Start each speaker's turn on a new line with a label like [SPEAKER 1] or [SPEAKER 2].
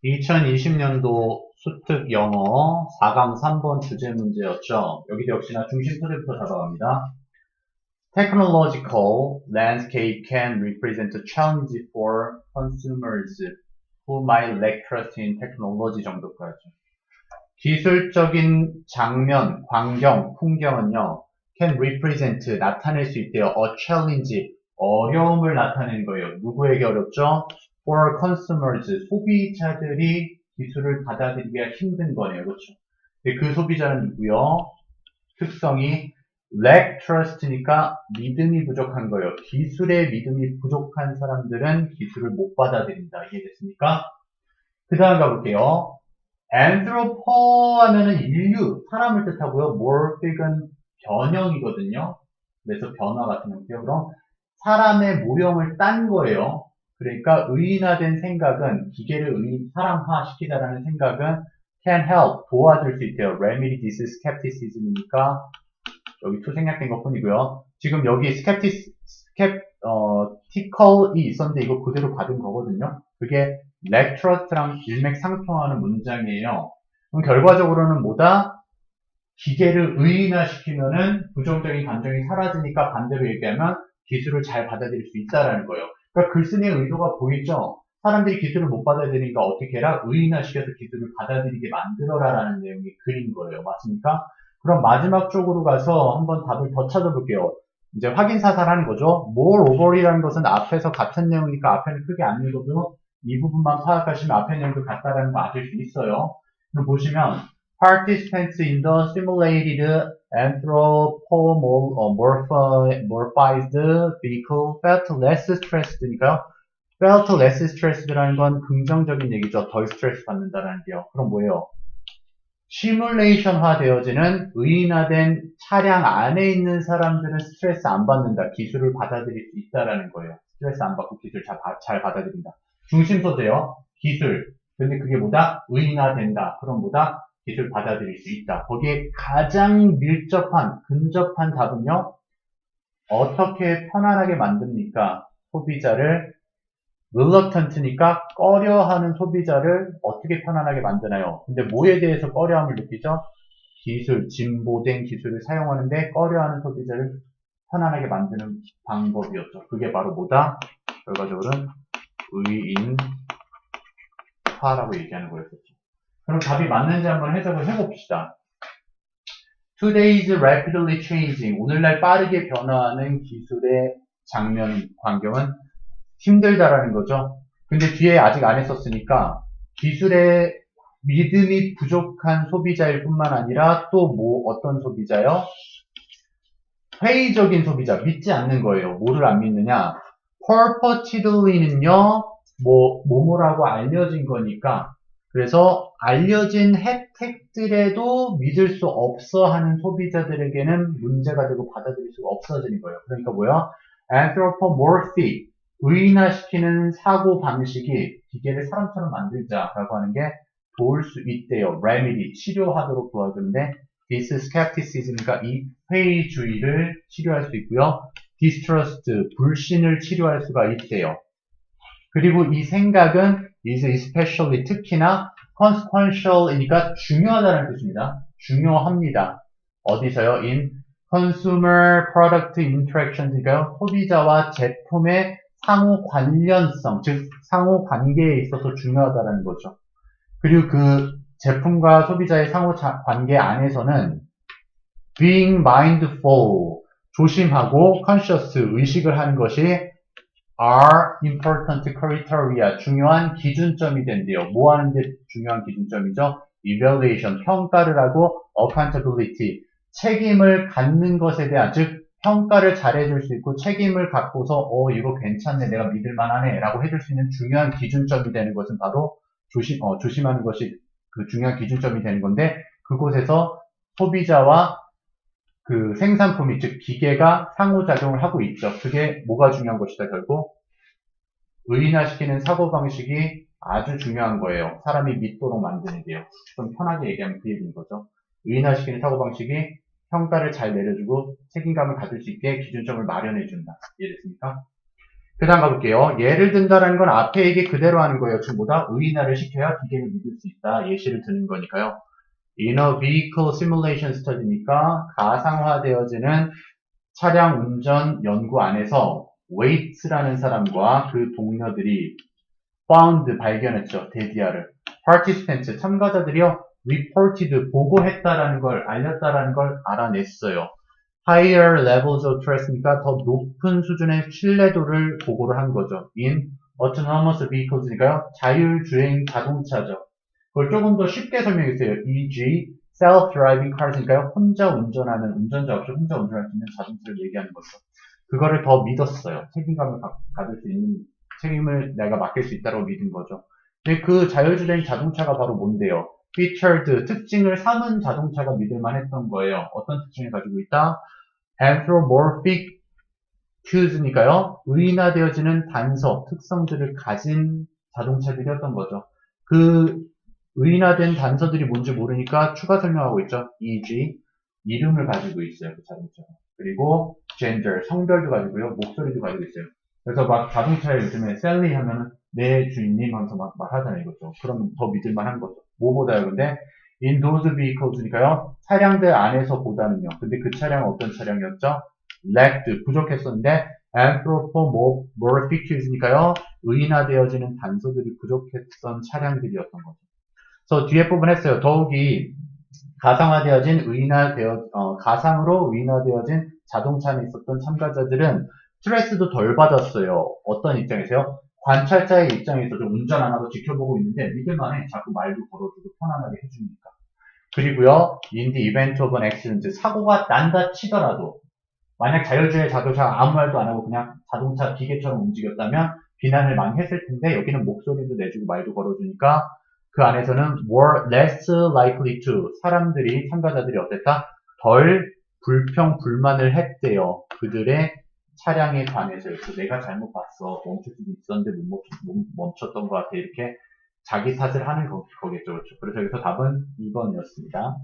[SPEAKER 1] 2020년도 수특 영어 4강 3번 주제 문제였죠. 여기도 역시나 중심 소재부터 잡아갑니다. Technological landscape can represent a challenge for consumers who might lack trust in technology 정도까지. 기술적인 장면, 광경, 풍경은요, can represent, 나타낼 수 있대요. a challenge, 어려움을 나타내는 거예요. 누구에게 어렵죠? for consumers, 소비자들이 기술을 받아들이기가 힘든 거네요. 그렇죠? 근데 그 소비자는 누구요? 특성이 lack trust니까 믿음이 부족한 거예요. 기술에 믿음이 부족한 사람들은 기술을 못 받아들인다. 이해됐습니까? 그 다음 가볼게요. anthropo 하면은 인류, 사람을 뜻하고요. morphic은 변형이거든요. 그래서 변화 같은 형태요. 그럼 사람의 모형을 딴 거예요. 그러니까 의인화된 생각은 기계를 사람화 시키다라는 생각은 can help, 도와줄 수 있대요. remedy this skepticism이니까 여기 to 생략된 것 뿐이고요. 지금 여기 skeptical이 있었는데 이거 그대로 받은 거거든요. 그게 lack trust랑 일맥상통하는 문장이에요. 그럼 결과적으로는 뭐다? 기계를 의인화시키면은 부정적인 감정이 사라지니까 반대로 얘기하면 기술을 잘 받아들일 수 있다라는 거예요. 그러니까 글쓴이의 의도가 보이죠? 사람들이 기술을 못 받아들이니까 어떻게 해라? 의인화시켜서 기술을 받아들이게 만들어라라는 내용이 글인 거예요. 맞습니까? 그럼 마지막 쪽으로 가서 한번 답을 더 찾아볼게요. 이제 확인 사살하는 거죠. moreover이라는 것은 앞에서 같은 내용이니까 앞에는 크게 안 읽어도 이 부분만 파악하시면 앞에 내용도 같다라는 거 아실 수 있어요. 그럼 보시면 participants in the simulated anthropomorphized vehicle felt less stressed니까요. felt less stressed라는 건 긍정적인 얘기죠. 덜 스트레스 받는다는 게요. 그럼 뭐예요? 시뮬레이션화 되어지는 의인화된 차량 안에 있는 사람들은 스트레스 안 받는다. 기술을 받아들일 수 있다라는 거예요. 스트레스 안 받고 기술 잘 받아들인다. 중심 소재요. 기술. 근데 그게 뭐다? 의인화된다. 그럼 뭐다? 기술 받아들일 수 있다. 거기에 가장 근접한 답은요. 어떻게 편안하게 만듭니까? 소비자를 reluctant니까 꺼려하는 소비자를 어떻게 편안하게 만드나요? 근데 뭐에 대해서 꺼려함을 느끼죠? 기술, 진보된 기술을 사용하는데 꺼려하는 소비자를 편안하게 만드는 방법이었죠. 그게 바로 뭐다? 결과적으로는 의인화라고 얘기하는 거였었죠. 그럼 답이 맞는지 한번 해석을 해봅시다. Today's rapidly changing, 오늘날 빠르게 변화하는 기술의 장면, 광경은 힘들다라는 거죠. 근데 뒤에 아직 안 했었으니까 기술에 믿음이 부족한 소비자일 뿐만 아니라 또 어떤 소비자요? 회의적인 소비자, 믿지 않는 거예요. 뭐를 안 믿느냐? purportedly는요, 뭐뭐라고 알려진 거니까 그래서 알려진 혜택들에도 믿을 수 없어 하는 소비자들에게는 문제가 되고 받아들일 수가 없어지는 거예요. 그러니까 뭐야? anthropomorphic, 의인화시키는 사고 방식이 기계를 사람처럼 만들자라고 하는 게 도울 수 있대요. remedy, 치료하도록 도와주는데 this skepticism과 이 회의주의를 치료할 수 있고요. distrust, 불신을 치료할 수가 있대요. 그리고 이 생각은 is especially 특히나 consequential이니까 중요하다는 뜻입니다. 중요합니다. 어디서요? in consumer product interactions니까요. 소비자와 제품의 상호 관련성, 즉 상호 관계에 있어서 중요하다는 거죠. 그리고 그 제품과 소비자의 상호 관계 안에서는 being mindful, 조심하고 conscious, 의식을 하는 것이 are important criteria, 중요한 기준점이 된대요. 뭐 하는 게 중요한 기준점이죠? evaluation, 평가를 하고 accountability, 책임을 갖는 것에 대한, 즉 평가를 잘해줄 수 있고 책임을 갖고서 이거 괜찮네, 내가 믿을만하네 라고 해줄 수 있는 중요한 기준점이 되는 것은 바로 조심하는 것이 그 중요한 기준점이 되는 건데 그곳에서 소비자와 그 생산품이 즉 기계가 상호작용을 하고 있죠. 그게 뭐가 중요한 것이다. 결국 의인화시키는 사고방식이 아주 중요한 거예요. 사람이 믿도록 만드는 게요. 좀 편하게 얘기하면 그 얘기인 거죠. 의인화시키는 사고방식이 평가를 잘 내려주고 책임감을 가질 수 있게 기준점을 마련해준다. 이해됐습니까? 그 다음 가볼게요. 예를 든다라는 건 앞에 얘기 그대로 하는 거예요. 전부 다 의인화를 시켜야 기계를 믿을 수 있다. 예시를 드는 거니까요. Inner Vehicle Simulation Study니까 가상화되어지는 차량 운전 연구 안에서 웨이츠라는 사람과 그 동료들이 found 발견했죠. 데디아를. participants 참가자들이요. reported 보고했다라는 걸 알렸다라는 걸 알아냈어요. higher levels of trust니까 더 높은 수준의 신뢰도를 보고를 한 거죠. in autonomous vehicles니까요. 자율주행 자동차죠. 그걸 조금 더 쉽게 설명했어요. e.g. self-driving cars니까요. 혼자 운전하는 운전자 없이 혼자 운전할 수 있는 자동차를 얘기하는 거죠. 그거를 더 믿었어요. 책임감을 가질 수 있는 책임을 내가 맡길 수 있다고 믿은 거죠. 근데 그 자율주행 자동차가 바로 뭔데요? featured 특징을 삼은 자동차가 믿을만 했던 거예요. 어떤 특징을 가지고 있다? anthropomorphic cues니까요. 의인화되어지는 단서, 특성들을 가진 자동차들이었던 거죠. 그 의인화된 단서들이 뭔지 모르니까 추가 설명하고 있죠. e.g. 이름을 가지고 있어요. 그 자동차가. 그리고 gender, 성별도 가지고요. 목소리도 가지고 있어요. 그래서 막 자동차에 요즘에 셀리 하면은 네 주인님 하면서 막 말하잖아요. 이것도. 그러면 더 믿을만한 거죠. 뭐보다요. 근데 in those vehicles니까요. 차량들 안에서 보다는요. 근데 그 차량은 어떤 차량이었죠? lacked, 부족했었는데 anthropomorphic이니까요. 의인화되어지는 단서들이 부족했던 차량들이었던 거죠. 그래서 뒤에 부분 했어요. 더욱이 가상화되어진 가상으로 의인화되어진 자동차 안에 있었던 참가자들은 스트레스도 덜 받았어요. 어떤 입장에서요? 관찰자의 입장에서 좀 운전 안 하고 지켜보고 있는데 믿을만해. 자꾸 말도 걸어주고 편안하게 해주니까. 그리고요, in the event of an accident, 사고가 난다 치더라도 만약 자율주행 자동차가 아무 말도 안 하고 그냥 자동차 기계처럼 움직였다면 비난을 많이 했을 텐데 여기는 목소리도 내주고 말도 걸어주니까 그 안에서는 more less likely to 사람들이 참가자들이 어땠다? 덜 불평 불만을 했대요. 그들의 차량에 관해서 그래서 내가 잘못 봤어. 멈출 수도 있었는데 못 멈췄던 것 같아. 이렇게 자기 탓을 하는 거겠죠. 그렇죠. 그래서 여기서 답은 2번이었습니다.